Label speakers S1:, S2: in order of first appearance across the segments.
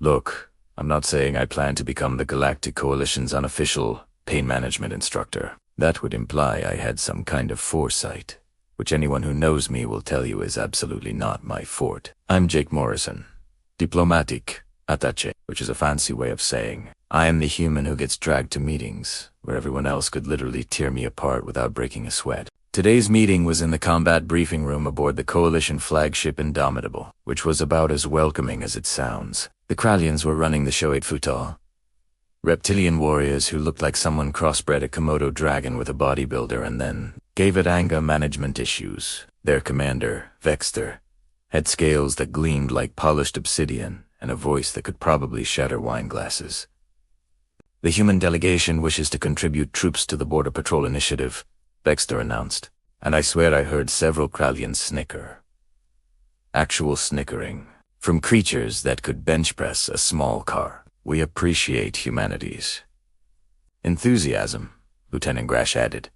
S1: Look, I'm not saying I plan to become the Galactic Coalition's unofficial pain management instructor. That would imply I had some kind of foresight, which anyone who knows me will tell you is absolutely not my forte. I'm Jake Morrison, diplomatic attaché, which is a fancy way of saying I am the human who gets dragged to meetings, where everyone else could literally tear me apart without breaking a sweat. Today's meeting was in the combat briefing room aboard the Coalition flagship Indomitable, which was about as welcoming as it sounds. The Krallians were running the show at Futar. Reptilian warriors who looked like someone crossbred a Komodo dragon with a bodybuilder and then gave it anger management issues. Their commander, Vexter, had scales that gleamed like polished obsidian and a voice that could probably shatter wine glasses. The human delegation wishes to contribute troops to the Border Patrol Initiative, Vexter announced, and I swear I heard several Krallians snicker. Actual snickering. From creatures that could bench press a small car. We appreciate humanity's enthusiasm, Lieutenant Grash added.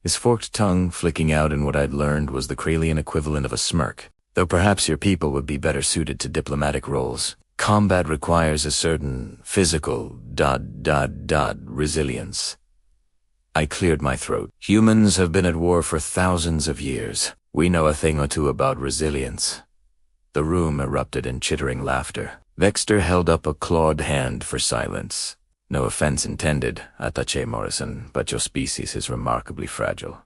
S1: His forked tongue flicking out in what I'd learned was the Krallian equivalent of a smirk. Though perhaps your people would be better suited to diplomatic roles. Combat requires a certain physical resilience. I cleared my throat. Humans have been at war for thousands of years. We know a thing or two about resilience. The room erupted in chittering laughter. Vexter held up a clawed hand for silence. No offense intended, attaché Morrison, but your species is remarkably fragile.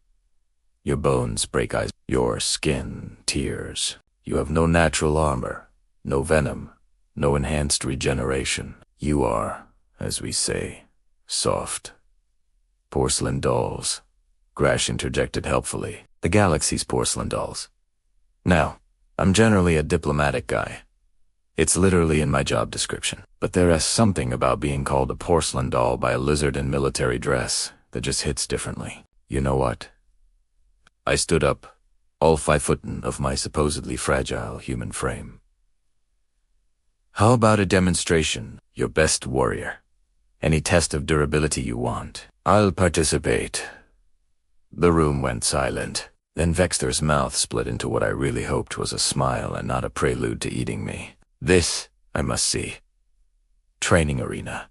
S1: Your bones break ice. Your skin tears. You have no natural armor, no venom, no enhanced regeneration. You are, as we say, soft. Porcelain dolls. Grash interjected helpfully. The galaxy's porcelain dolls. Now, I'm generally a diplomatic guy. It's literally in my job description. But there is something about being called a porcelain doll by a lizard in military dress that just hits differently. You know what? I stood up, all 5 foot of my supposedly fragile human frame. How about a demonstration, your best warrior? Any test of durability you want. I'll participate. The room went silent. Then Vexter's mouth split into what I really hoped was a smile and not a prelude to eating me. This, I must see. Training arena.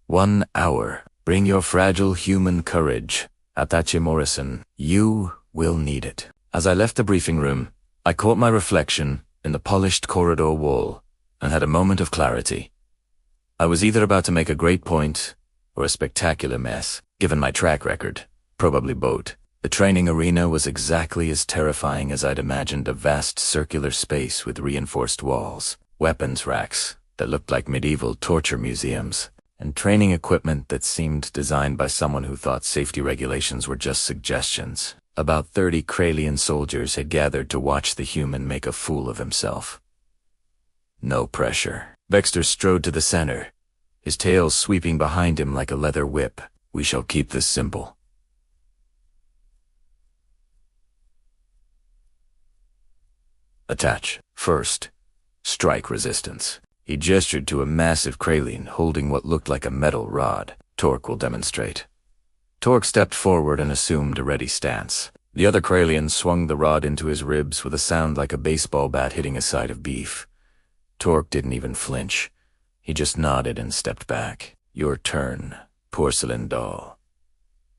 S1: 1 hour. Bring your fragile human courage. Attaché Morrison, you will need it. As I left the briefing room, I caught my reflection in the polished corridor wall and had a moment of clarity. I was either about to make a great point or a spectacular mess, given my track record, probably both. The training arena was exactly as terrifying as I'd imagined, a vast circular space with reinforced walls, weapons racks that looked like medieval torture museums, and training equipment that seemed designed by someone who thought safety regulations were just suggestions. About 30 Krallian soldiers had gathered to watch the human make a fool of himself. No pressure. Vexter strode to the center, his tail sweeping behind him like a leather whip. We shall keep this simple. Attach. First, strike resistance. He gestured to a massive Krallian holding what looked like a metal rod. Torque will demonstrate. Torque stepped forward and assumed a ready stance. The other Krallian swung the rod into his ribs with a sound like a baseball bat hitting a side of beef. Torque didn't even flinch. He just nodded and stepped back. Your turn, porcelain doll.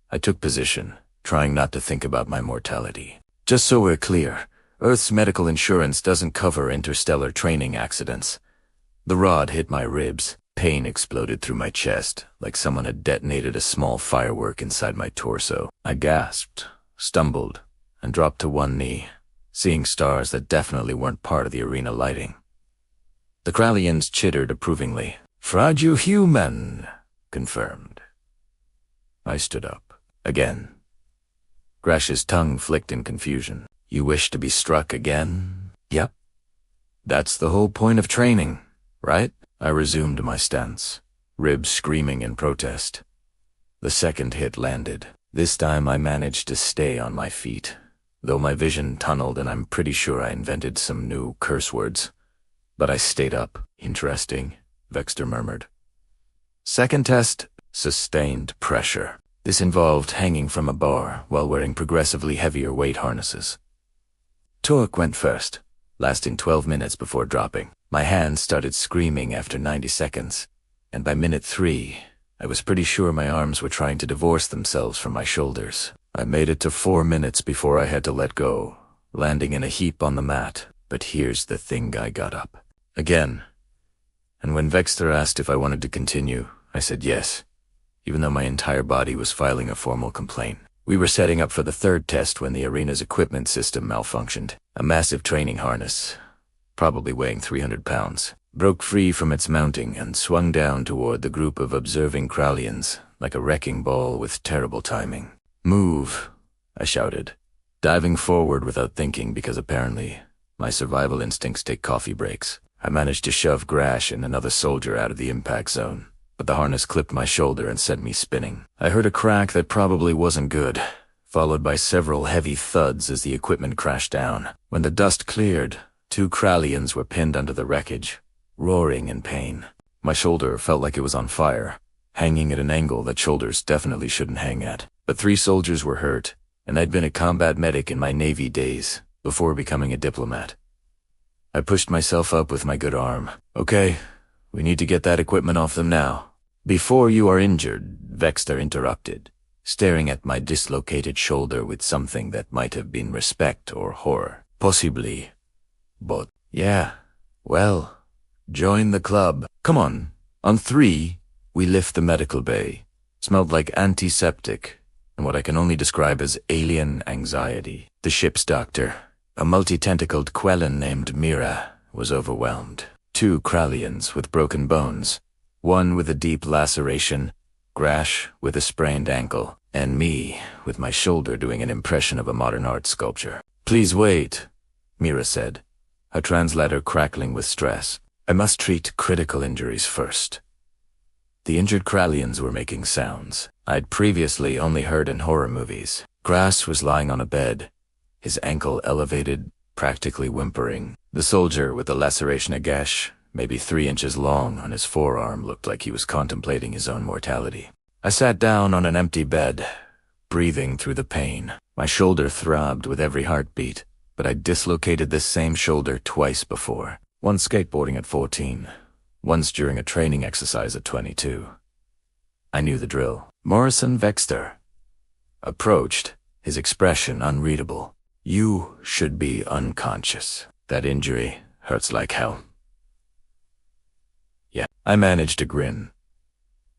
S1: I took position, trying not to think about my mortality. Just so we're clear, Earth's medical insurance doesn't cover interstellar training accidents. The rod hit my ribs. Pain exploded through my chest, like someone had detonated a small firework inside my torso. I gasped, stumbled, and dropped to one knee, seeing stars that definitely weren't part of the arena lighting. The Krallians chittered approvingly. Fragile human, confirmed. I stood up. Again. Grash's tongue flicked in confusion. You wish to be struck again? Yep. That's the whole point of training, right? I resumed my stance, ribs screaming in protest. The second hit landed. This time I managed to stay on my feet, though my vision tunneled and I'm pretty sure I invented some new curse words. But I stayed up. Interesting, Vexter murmured. Second test, sustained pressure. This involved hanging from a bar while wearing progressively heavier weight harnesses. Torque went first, lasting 12 minutes before dropping. My hands started screaming after 90 seconds, and by minute 3, I was pretty sure my arms were trying to divorce themselves from my shoulders. I made it to 4 minutes before I had to let go, landing in a heap on the mat. But here's the thing, I got up. Again. And when Vexter asked if I wanted to continue, I said yes, even though my entire body was filing a formal complaint. We were setting up for the third test when the arena's equipment system malfunctioned. A massive training harness, probably weighing 300 pounds, broke free from its mounting and swung down toward the group of observing Krallians like a wrecking ball with terrible timing. "Move," I shouted, diving forward without thinking because apparently my survival instincts take coffee breaks. I managed to shove Grash and another soldier out of the impact zone, but the harness clipped my shoulder and sent me spinning. I heard a crack that probably wasn't good, followed by several heavy thuds as the equipment crashed down. When the dust cleared, 2 Krallians were pinned under the wreckage, roaring in pain. My shoulder felt like it was on fire, hanging at an angle that shoulders definitely shouldn't hang at. But 3 soldiers were hurt, and I'd been a combat medic in my Navy days before becoming a diplomat. I pushed myself up with my good arm. "Okay, we need to get that equipment off them now." "Before you are injured," Vexter interrupted, staring at my dislocated shoulder with something that might have been respect or horror. "Possibly. But, yeah, well, join the club. Come on 3, we lift the medical bay. Smelled like antiseptic, and what I can only describe as alien anxiety. The ship's doctor, a multi-tentacled Quellan named Mira, was overwhelmed. 2 Krallians with broken bones, 1 with a deep laceration, Grash with a sprained ankle, and me with my shoulder doing an impression of a modern art sculpture. "Please wait," Mira said, her translator crackling with stress. "I must treat critical injuries first." The injured Krallians were making sounds I'd previously only heard in horror movies. Grass was lying on a bed, his ankle elevated, practically whimpering. The soldier with the laceration, a gash, maybe 3 inches long, on his forearm looked like he was contemplating his own mortality. I sat down on an empty bed, breathing through the pain. My shoulder throbbed with every heartbeat, but I'd dislocated this same shoulder twice before. Once skateboarding at 14, once during a training exercise at 22. I knew the drill. Morrison Vexter approached, his expression unreadable. "You should be unconscious. That injury hurts like hell." Yeah, I managed to grin.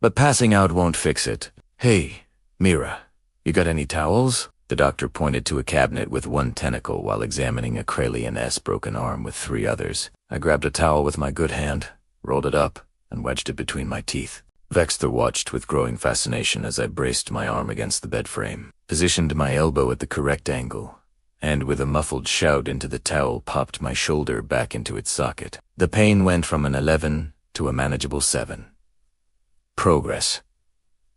S1: "But passing out won't fix it. Hey, Mira, you got any towels?" The doctor pointed to a cabinet with 1 tentacle while examining a Krallian-esque broken arm with 3 others. I grabbed a towel with my good hand, rolled it up, and wedged it between my teeth. Vexter watched with growing fascination as I braced my arm against the bed frame, positioned my elbow at the correct angle, and with a muffled shout into the towel popped my shoulder back into its socket. The pain went from an 11 to a manageable 7. Progress.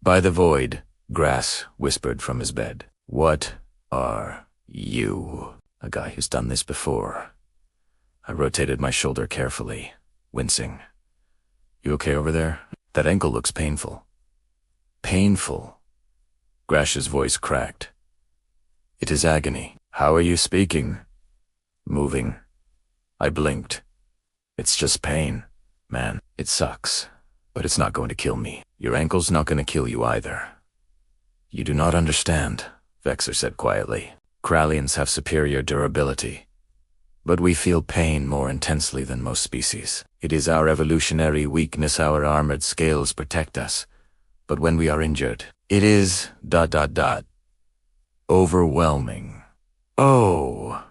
S1: "By the void," Grass whispered from his bed. "What are you?" "A guy who's done this before." I rotated my shoulder carefully, wincing. "You okay over there? That ankle looks painful." "Painful?" Grash's voice cracked. "It is agony." "How are you speaking?" "Moving." I blinked. "It's just pain, man. It sucks, but it's not going to kill me. Your ankle's not going to kill you either." "You do not understand," Vexer said quietly. "Krallians have superior durability, but we feel pain more intensely than most species. It is our evolutionary weakness. Our armored scales protect us, but when we are injured, it is ... overwhelming." "Oh."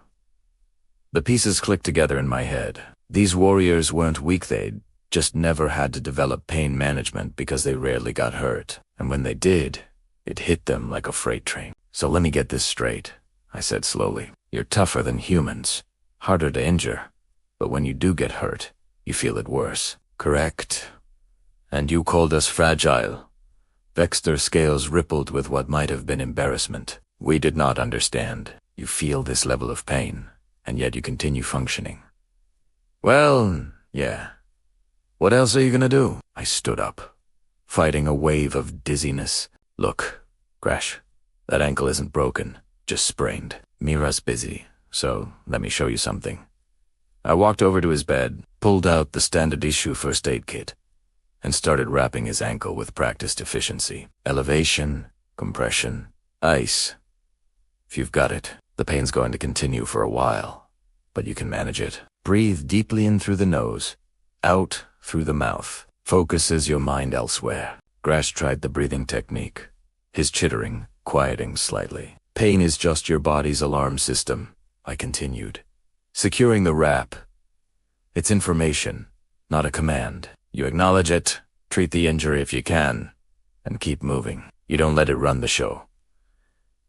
S1: The pieces clicked together in my head. These warriors weren't weak, they'd just never had to develop pain management because they rarely got hurt, and when they did, it hit them like a freight train. "So let me get this straight," I said slowly. "You're tougher than humans, harder to injure, but when you do get hurt, you feel it worse, correct? And you called us fragile." Vexter's scales rippled with what might have been embarrassment. "We did not understand. You feel this level of pain, and yet you continue functioning." "Well, yeah. What else are you gonna do?" I stood up, fighting a wave of dizziness. "Look, Grash, that ankle isn't broken, just sprained. Mira's busy, so let me show you something." I walked over to his bed, pulled out the standard issue first aid kit, and started wrapping his ankle with practiced efficiency. Elevation, compression, ice. If you've got it, the pain's going to continue for a while, but you can manage it. Breathe deeply in through the nose, out through the mouth. Focuses your mind elsewhere. Grash tried the breathing technique, his chittering quieting slightly. Pain is just your body's alarm system, I continued. Securing the wrap. It's information, not a command. You acknowledge it, treat the injury if you can, and keep moving. You don't let it run the show.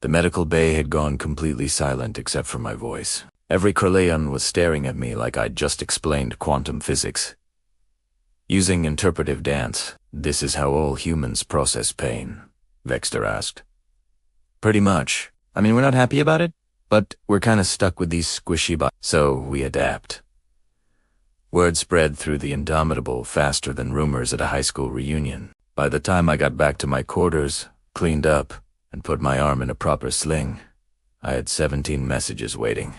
S1: The medical bay had gone completely silent except for my voice. Every Krelian was staring at me like I'd just explained quantum physics. Using interpretive dance, this is how all humans process pain, Vexter asked. Pretty much. I mean, we're not happy about it, but we're kinda stuck with these squishy bodies, so we adapt. Word spread through the Indomitable faster than rumors at a high school reunion. By the time I got back to my quarters, cleaned up, and put my arm in a proper sling, I had 17 messages waiting.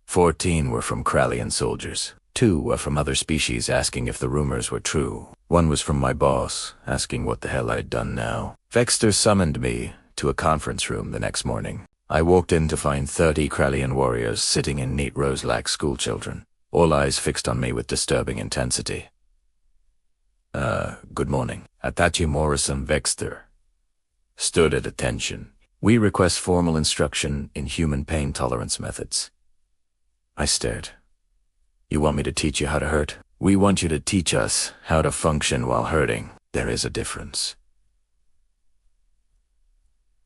S1: 14 were from Kralian soldiers. 2 were from other species asking if the rumors were true. 1 was from my boss, asking what the hell I'd done now. Vexter summoned me to a conference room the next morning. I walked in to find 30 Kralian warriors sitting in neat rows like schoolchildren, all eyes fixed on me with disturbing intensity. Good morning. Atachi Morrison Vexter stood at attention. We request formal instruction in human pain tolerance methods. I stared. You want me to teach you how to hurt? We want you to teach us how to function while hurting. There is a difference.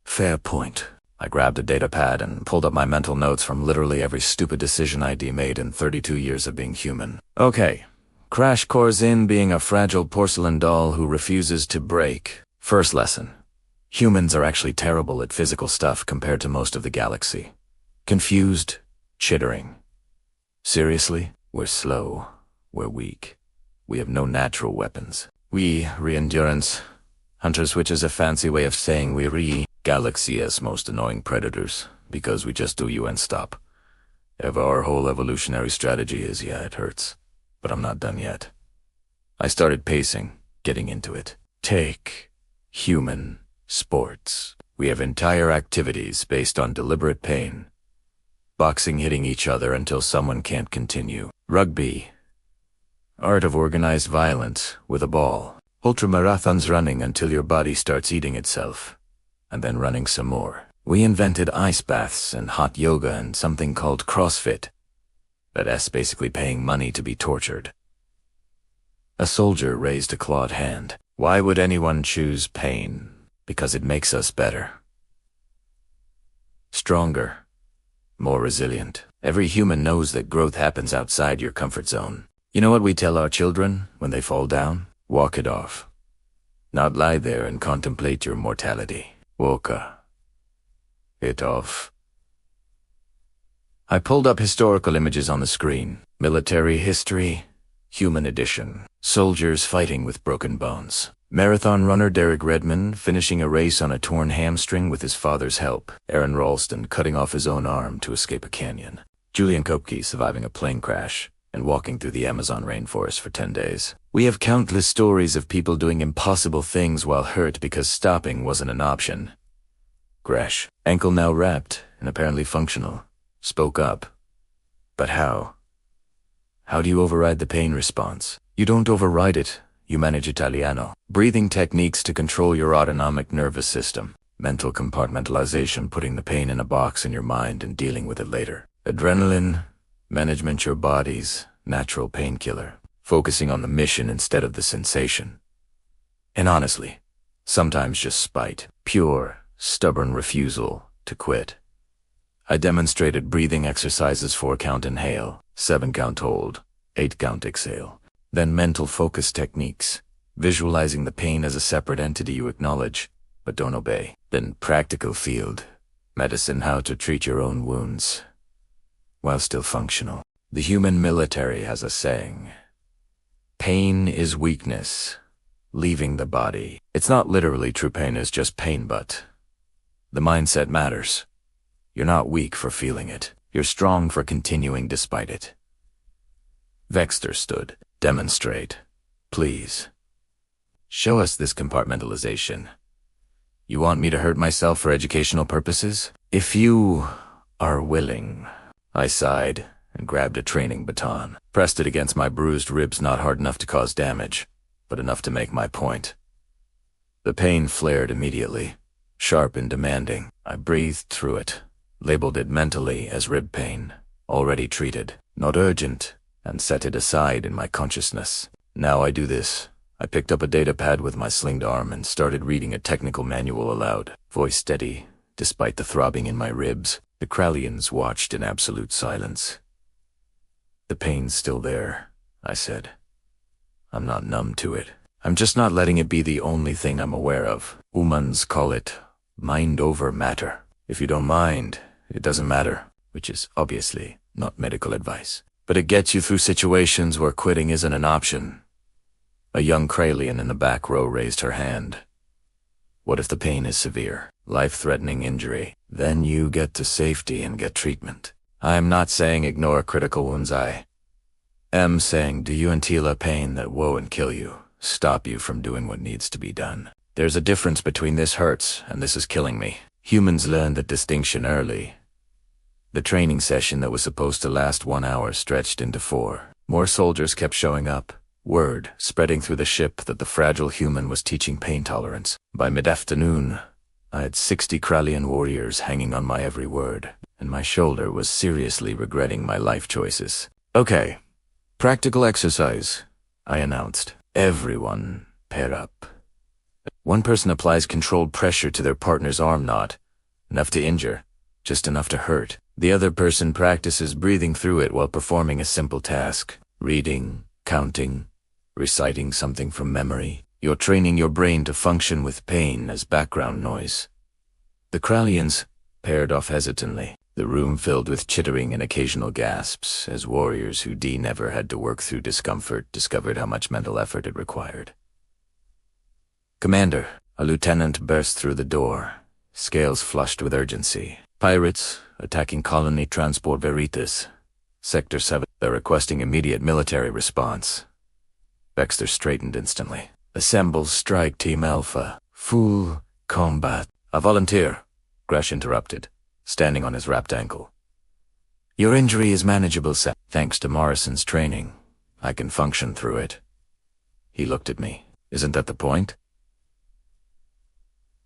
S1: Fair point. I grabbed a data pad and pulled up my mental notes from literally every stupid decision ID made in 32 years of being human. Okay. Crash course in being a fragile porcelain doll who refuses to break. First lesson. Humans are actually terrible at physical stuff compared to most of the galaxy. Confused, chittering. Seriously? We're slow. We're weak. We have no natural weapons. We, re-endurance. Hunters, which is a fancy way of saying we re-galaxy as most annoying predators, because we just do you and stop. If our whole evolutionary strategy is, yeah, it hurts. But I'm not done yet. I started pacing, getting into it. Take human sports. We have entire activities based on deliberate pain. Boxing hitting each other until someone can't continue. Rugby. Art of organized violence with a ball. Ultramarathons running until your body starts eating itself. And then running some more. We invented ice baths and hot yoga and something called CrossFit. That's basically paying money to be tortured. A soldier raised a clawed hand. Why would anyone choose pain? Because it makes us better. Stronger. More resilient. Every human knows that growth happens outside your comfort zone. You know what we tell our children when they fall down? Walk it off. Not lie there and contemplate your mortality. Walk it off. I pulled up historical images on the screen. Military history, human edition. Soldiers fighting with broken bones. Marathon runner Derek Redmond finishing a race on a torn hamstring with his father's help. Aaron Ralston cutting off his own arm to escape a canyon. Julian Kopke surviving a plane crash and walking through the Amazon rainforest for 10 days. We have countless stories of people doing impossible things while hurt because stopping wasn't an option. Gresh, ankle now wrapped and apparently functional, spoke up. But how? How do you override the pain response? You don't override it. You manage Italiano. Breathing techniques to control your autonomic nervous system. Mental compartmentalization, putting the pain in a box in your mind and dealing with it later. Adrenaline, management your body's natural painkiller. Focusing on the mission instead of the sensation. And honestly, sometimes just spite. Pure, stubborn refusal to quit. I demonstrated breathing exercises: 4-count inhale, 7-count hold, 8-count exhale. Then mental focus techniques, visualizing the pain as a separate entity you acknowledge, but don't obey. Then practical field, medicine, how to treat your own wounds, while still functional. The human military has a saying, pain is weakness, leaving the body. It's not literally true pain is just pain, but the mindset matters. You're not weak for feeling it. You're strong for continuing despite it. Vexter stood. Demonstrate. Please. Show us this compartmentalization. You want me to hurt myself for educational purposes? If you are willing. I sighed and grabbed a training baton, pressed it against my bruised ribs, not hard enough to cause damage, but enough to make my point. The pain flared immediately, sharp and demanding. I breathed through it, labeled it mentally as rib pain, already treated, not urgent, and set it aside in my consciousness. Now I do this. I picked up a data pad with my slinged arm and started reading a technical manual aloud, voice steady, despite the throbbing in my ribs. The Krallians watched in absolute silence. The pain's still there, I said. I'm not numb to it. I'm just not letting it be the only thing I'm aware of. Humans call it mind over matter. If you don't mind, it doesn't matter, which is obviously not medical advice. But it gets you through situations where quitting isn't an option. A young Krallian in the back row raised her hand. What if the pain is severe, life-threatening injury? Then you get to safety and get treatment. I'm not saying ignore critical wounds. I am saying do you entail a pain that won't kill you, stop you from doing what needs to be done. There's a difference between this hurts and this is killing me. Humans learned that distinction early. The training session that was supposed to last 1 hour stretched into 4. More soldiers kept showing up. Word spreading through the ship that the fragile human was teaching pain tolerance. By mid-afternoon, I had 60 Krallian warriors hanging on my every word, and my shoulder was seriously regretting my life choices. Okay, practical exercise, I announced. Everyone pair up. One person applies controlled pressure to their partner's arm, not enough to injure, just enough to hurt. The other person practices breathing through it while performing a simple task, reading, counting, reciting something from memory. You're training your brain to function with pain as background noise. The Krallians paired off hesitantly, the room filled with chittering and occasional gasps as warriors who never had to work through discomfort discovered how much mental effort it required. Commander, a lieutenant burst through the door, scales flushed with urgency. Pirates attacking colony transport Veritas. Sector 7, they're requesting immediate military response. Vexter straightened instantly. Assemble Strike Team Alpha. Full combat. A volunteer, Gresh interrupted, standing on his wrapped ankle. Your injury is manageable, sir. Thanks to Morrison's training, I can function through it. He looked at me. Isn't that the point?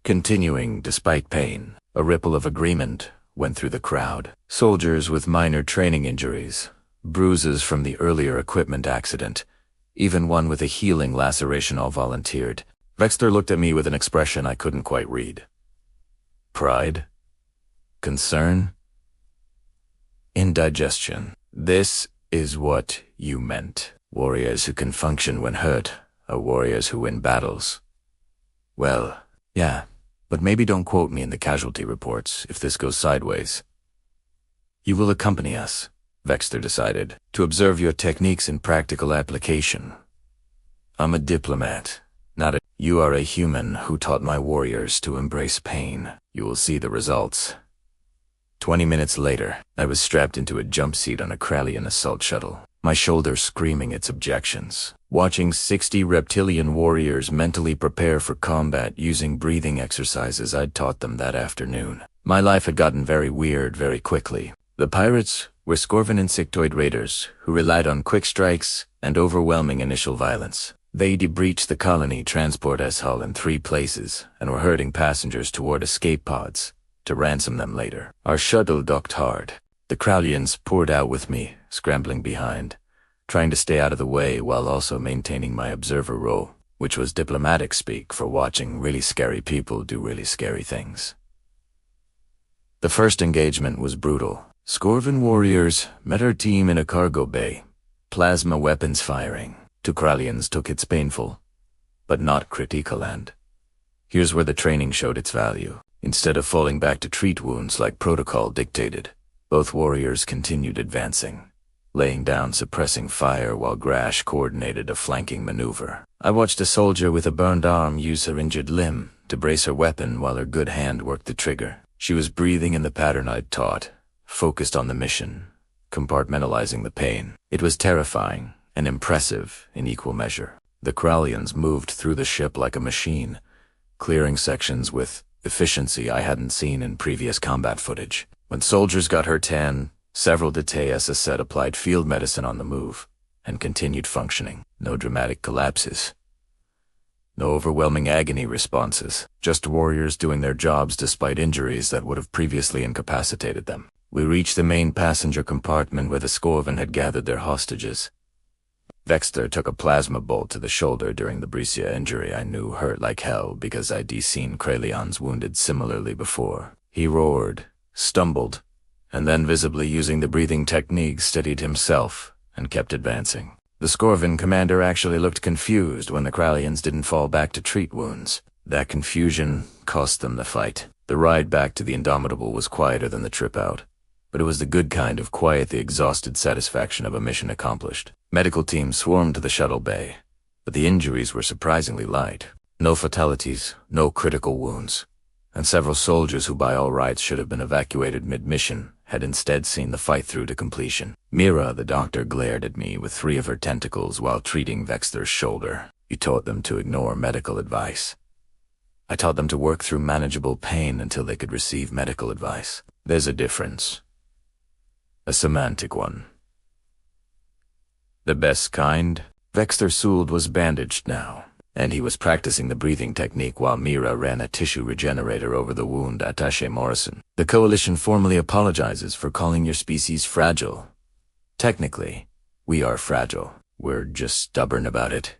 S1: Continuing despite pain, a ripple of agreement went through the crowd. Soldiers with minor training injuries, bruises from the earlier equipment accident, even one with a healing laceration all volunteered. Vexter looked at me with an expression I couldn't quite read. Pride? Concern? Indigestion. This is what you meant. Warriors who can function when hurt are warriors who win battles. Well, yeah, but maybe don't quote me in the casualty reports if this goes sideways. You will accompany us, Vexter decided, to observe your techniques in practical application. I'm a diplomat, not a... You are a human who taught my warriors to embrace pain. You will see the results. 20 minutes later, I was strapped into a jump seat on a Krallian assault shuttle, my shoulder screaming its objections, watching 60 reptilian warriors mentally prepare for combat using breathing exercises I'd taught them that afternoon. My life had gotten very weird very quickly. The pirates were Scorvan insectoid raiders who relied on quick strikes and overwhelming initial violence. They breached the colony transport hull in 3 places and were herding passengers toward escape pods to ransom them later. Our shuttle docked hard. The Krallians poured out with me, scrambling behind, trying to stay out of the way while also maintaining my observer role, which was diplomatic speak for watching really scary people do really scary things. The first engagement was brutal. Scorvan warriors met our team in a cargo bay, plasma weapons firing. 2 Krallians took its painful, but not critical end. Here's where the training showed its value. Instead of falling back to treat wounds like protocol dictated, both warriors continued advancing, laying down suppressing fire while Grash coordinated a flanking maneuver. I watched a soldier with a burned arm use her injured limb to brace her weapon while her good hand worked the trigger. She was breathing in the pattern I'd taught, focused on the mission, compartmentalizing the pain. It was terrifying, and impressive in equal measure. The Krallians moved through the ship like a machine, clearing sections with efficiency I hadn't seen in previous combat footage. When soldiers got hurt, several DTS set applied field medicine on the move and continued functioning. No dramatic collapses. No overwhelming agony responses. Just warriors doing their jobs despite injuries that would have previously incapacitated them. We reached the main passenger compartment where the Scorven had gathered their hostages. Vexter took a plasma bolt to the shoulder during the Brescia injury I knew hurt like hell because I'd seen Kralians wounded similarly before. He roared, stumbled, and then visibly using the breathing technique steadied himself and kept advancing. The Scorven commander actually looked confused when the Kralians didn't fall back to treat wounds. That confusion cost them the fight. The ride back to the Indomitable was quieter than the trip out, but it was the good kind of quiet, the exhausted satisfaction of a mission accomplished. Medical teams swarmed to the shuttle bay, but the injuries were surprisingly light. No fatalities, no critical wounds, and several soldiers who by all rights should have been evacuated mid-mission had instead seen the fight through to completion. Mira, the doctor, glared at me with 3 of her tentacles while treating Vexter's shoulder. You taught them to ignore medical advice. I taught them to work through manageable pain until they could receive medical advice. There's a difference. A semantic one. The best kind? Vexter Sould was bandaged now, and he was practicing the breathing technique while Mira ran a tissue regenerator over the wound. Attaché Morrison. The Coalition formally apologizes for calling your species fragile. Technically, we are fragile. We're just stubborn about it.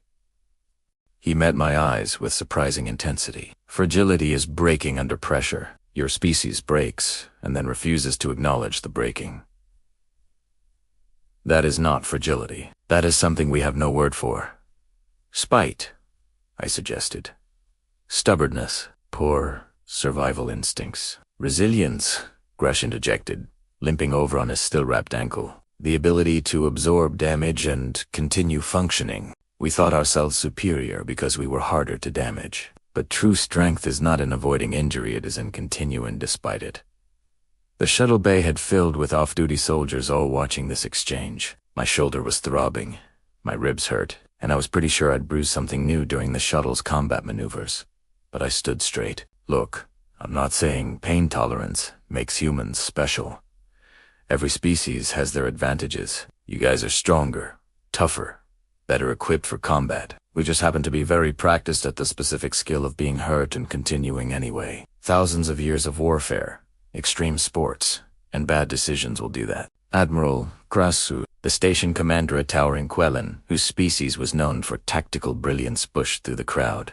S1: He met my eyes with surprising intensity. Fragility is breaking under pressure. Your species breaks, and then refuses to acknowledge the breaking. That is not fragility. That is something we have no word for. Spite, I suggested. Stubbornness, poor survival instincts. Resilience, Gresh interjected, limping over on his still-wrapped ankle. The ability to absorb damage and continue functioning. We thought ourselves superior because we were harder to damage. But true strength is not in avoiding injury, it is in continuing despite it. The shuttle bay had filled with off-duty soldiers all watching this exchange. My shoulder was throbbing, my ribs hurt, and I was pretty sure I'd bruised something new during the shuttle's combat maneuvers. But I stood straight. Look, I'm not saying pain tolerance makes humans special. Every species has their advantages. You guys are stronger, tougher, better equipped for combat. We just happen to be very practiced at the specific skill of being hurt and continuing anyway. Thousands of years of warfare, extreme sports, and bad decisions will do that. Admiral Krassu, the station commander at towering Quellan, whose species was known for tactical brilliance, pushed through the crowd.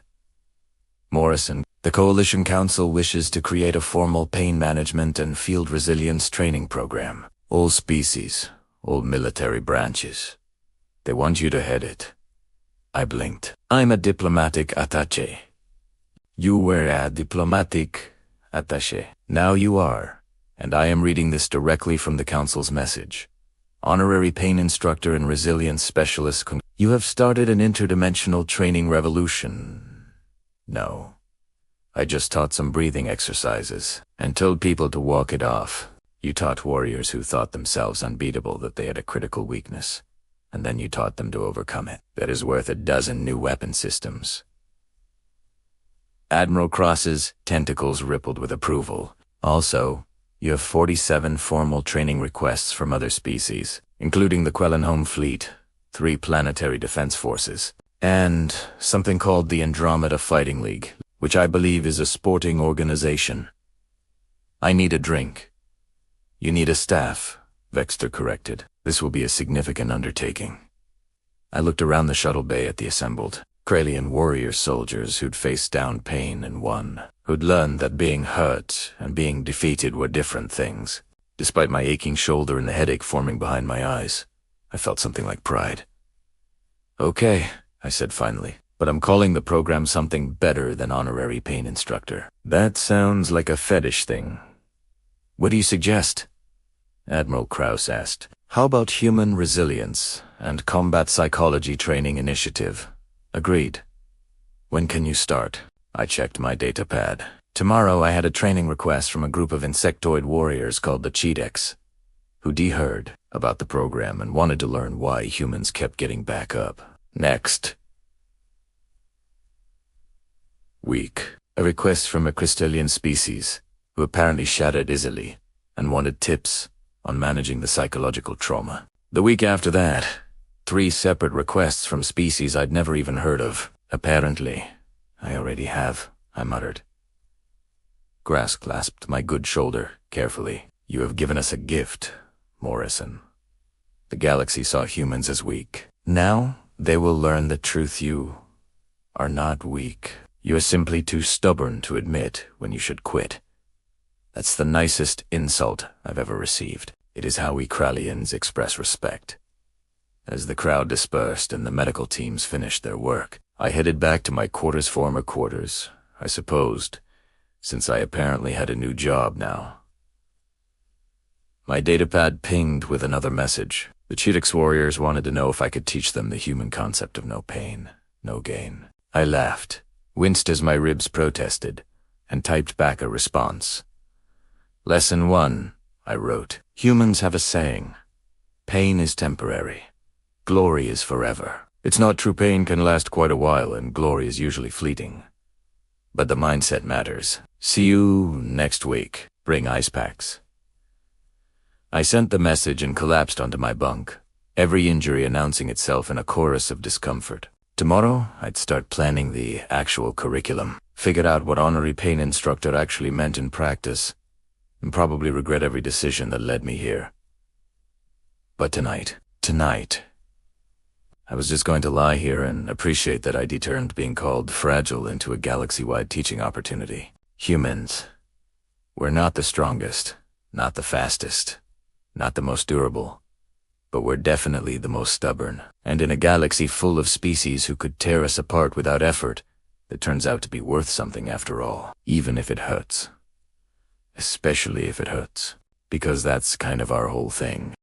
S1: Morrison, the Coalition Council wishes to create a formal pain management and field resilience training program. All species, all military branches. They want you to head it. I blinked. I'm a diplomatic attaché. You were a diplomatic attaché. Now you are, and I am reading this directly from the Council's message. Honorary pain instructor and resilience specialist. You have started an interdimensional training revolution. No. I just taught some breathing exercises and told people to walk it off. You taught warriors who thought themselves unbeatable that they had a critical weakness, and then you taught them to overcome it. That is worth a dozen new weapon systems. Admiral Cross's tentacles rippled with approval. Also, you have 47 formal training requests from other species, including the Quellan Home Fleet, 3 planetary defense forces, and something called the Andromeda Fighting League, which I believe is a sporting organization. I need a drink. You need a staff, Vexter corrected. This will be a significant undertaking. I looked around the shuttle bay at the assembled Kralian warrior soldiers who'd faced down pain and won, who'd learned that being hurt and being defeated were different things. Despite my aching shoulder and the headache forming behind my eyes, I felt something like pride. Okay, I said finally, but I'm calling the program something better than honorary pain instructor. That sounds like a fetish thing. What do you suggest? Admiral Krauss asked. How about human resilience and combat psychology training initiative? Agreed. When can you start? I checked my data pad. Tomorrow I had a training request from a group of insectoid warriors called the Cheedex, who heard. about the program and wanted to learn why humans kept getting back up. Next week, a request from a crystalline species who apparently shattered easily and wanted tips on managing the psychological trauma. The week after that, 3 separate requests from species I'd never even heard of. Apparently, I already have, I muttered. Grass clasped my good shoulder carefully. You have given us a gift, Morrison. The galaxy saw humans as weak. Now they will learn the truth. You are not weak. You are simply too stubborn to admit when you should quit. That's the nicest insult I've ever received. It is how we Krallians express respect. As the crowd dispersed and the medical teams finished their work, I headed back to my former quarters, I supposed, since I apparently had a new job now. My datapad pinged with another message. The Chitix warriors wanted to know if I could teach them the human concept of no pain, no gain. I laughed, winced as my ribs protested, and typed back a response. Lesson 1, I wrote. Humans have a saying. Pain is temporary. Glory is forever. It's not true pain can last quite a while and glory is usually fleeting. But the mindset matters. See you next week. Bring ice packs. I sent the message and collapsed onto my bunk, every injury announcing itself in a chorus of discomfort. Tomorrow, I'd start planning the actual curriculum, figure out what honorary pain instructor actually meant in practice, and probably regret every decision that led me here. But tonight, I was just going to lie here and appreciate that I turned being called fragile into a galaxy-wide teaching opportunity. Humans. We're not the strongest, not the fastest, not the most durable, but we're definitely the most stubborn. And in a galaxy full of species who could tear us apart without effort, it turns out to be worth something after all, even if it hurts. Especially if it hurts, because that's kind of our whole thing.